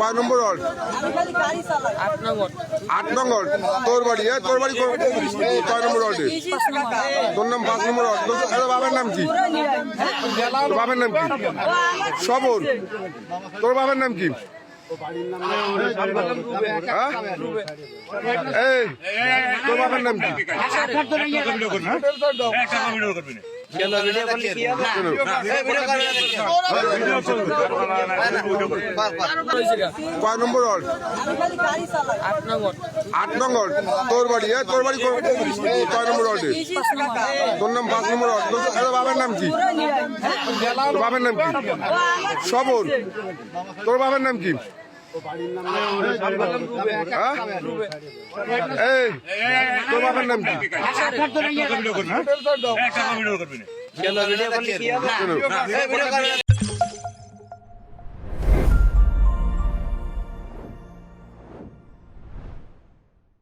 কয় নম্বর ওয়ার্ড? 8 নম্বর। তোর বাড়ি? তোর বাড়ি কয় নম্বর ওয়ার্ডে? তোর নাম 5 নম্বর ওয়ার্ড। তোর বাবার নাম কি? তোর বাবার নাম কি? সবর। তোর বাবার নাম কি? এই তোর বাবার নাম কি? কয় নম্বর ওয়ার্ড? 8 নম্বর। তোর বাড়ি? তোর বাড়ি কয় নম্বর ওয়ার্ডে? তোর নাম 5 নম্বর ওয়ার্ড। তোর বাবার নাম কি? তোর বাবার নাম কি? সবর। তোর বাবার নাম কি? এই তোর বাবার নাম কি?